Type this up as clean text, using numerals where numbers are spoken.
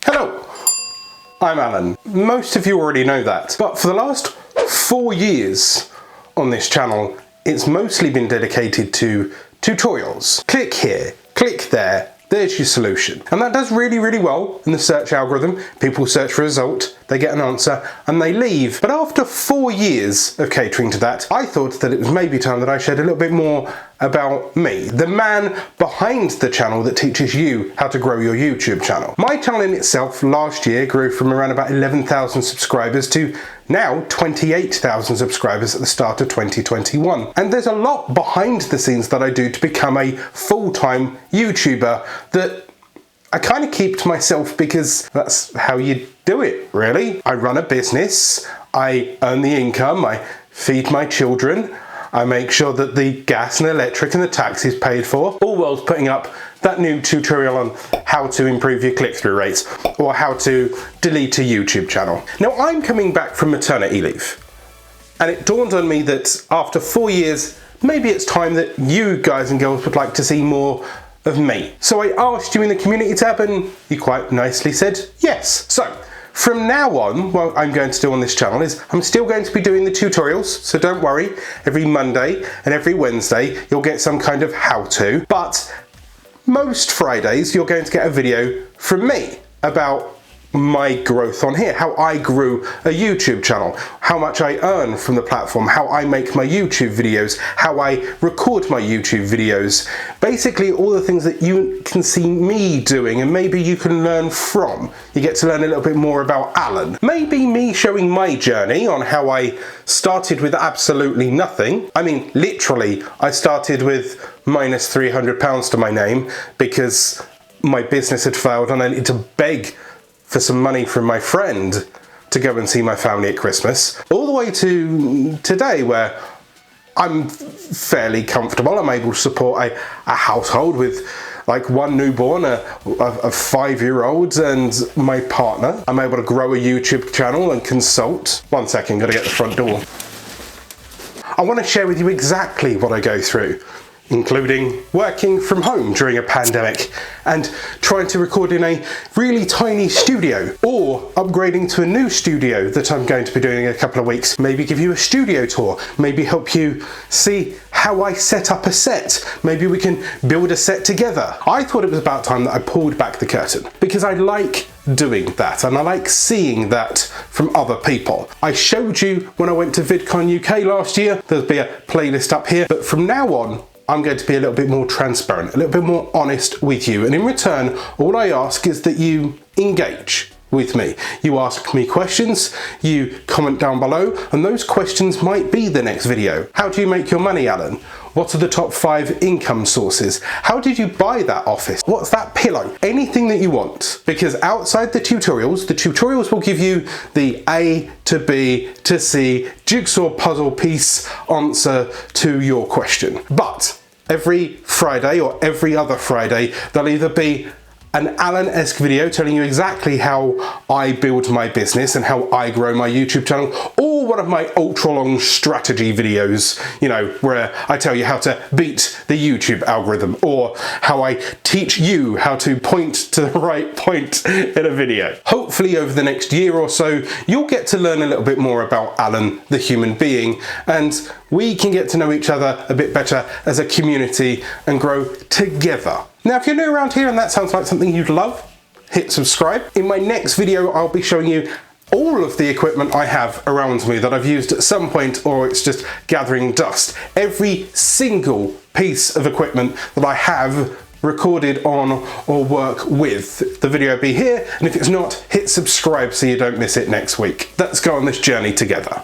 Hello, I'm Alan. Most of you already know that, but for the last 4 years on this channel, it's mostly been dedicated to tutorials. Click here, click there, there's your solution. And that does really, really well in the search algorithm. People search for a result, they get an answer, and they leave. But after 4 years of catering to that, I thought that it was maybe time that I shared a little bit more about me, the man behind the channel that teaches you how to grow your YouTube channel. My channel in itself last year grew from around about 11,000 subscribers to now 28,000 subscribers at the start of 2021. And there's a lot behind the scenes that I do to become a full-time YouTuber that I kind of keep to myself because that's how you do it, really. I run a business, I earn the income, I feed my children, I make sure that the gas and electric and the tax is paid for, all whilst putting up that new tutorial on how to improve your click-through rates or how to delete a YouTube channel. Now, I'm coming back from maternity leave, and it dawned on me that after 4 years, maybe it's time that you guys and girls would like to see more of me. So I asked you in the community tab and you quite nicely said yes. So from now on, what I'm going to do on this channel is I'm still going to be doing the tutorials, so don't worry. Every Monday and every Wednesday, you'll get some kind of how-to, but most Fridays, you're going to get a video from me about my growth on here, how I grew a YouTube channel, how much I earn from the platform, how I make my YouTube videos, how I record my YouTube videos, basically all the things that you can see me doing and maybe you can learn from. You get to learn a little bit more about Alan. Maybe me showing my journey on how I started with absolutely nothing. I mean, literally, I started with minus £300 to my name because my business had failed and I needed to beg for some money from my friend to go and see my family at Christmas, all the way to today where I'm fairly comfortable. I'm able to support a household with like one newborn, a 5-year-old and my partner. I'm able to grow a YouTube channel and consult. 1 second, gotta get the front door. I want to share with you exactly what I go through, including working from home during a pandemic and trying to record in a really tiny studio, or upgrading to a new studio that I'm going to be doing in a couple of weeks. Maybe give you a studio tour, maybe help you see how I set up a set. Maybe we can build a set together. I thought it was about time that I pulled back the curtain because I like doing that and I like seeing that from other people. I showed you when I went to VidCon UK last year. There'll be a playlist up here, but from now on, I'm going to be a little bit more transparent, a little bit more honest with you. And in return, all I ask is that you engage with me. You ask me questions, you comment down below, and those questions might be the next video. How do you make your money, Alan? What are the top 5 income sources? How did you buy that office? What's that pillow? Anything that you want. Because outside the tutorials will give you the A to B to C jigsaw puzzle piece answer to your question. But every Friday or every other Friday, there'll either be an Alan-esque video telling you exactly how I build my business and how I grow my YouTube channel, or one of my ultra-long strategy videos, you know, where I tell you how to beat the YouTube algorithm, or how I teach you how to point to the right point in a video. Hopefully over the next year or so, you'll get to learn a little bit more about Alan, the human being, and we can get to know each other a bit better as a community and grow together. Now, if you're new around here and that sounds like something you'd love, hit subscribe. In my next video, I'll be showing you all of the equipment I have around me that I've used at some point, or it's just gathering dust. Every single piece of equipment that I have recorded on or work with. The video will be here, and if it's not, hit subscribe so you don't miss it next week. Let's go on this journey together.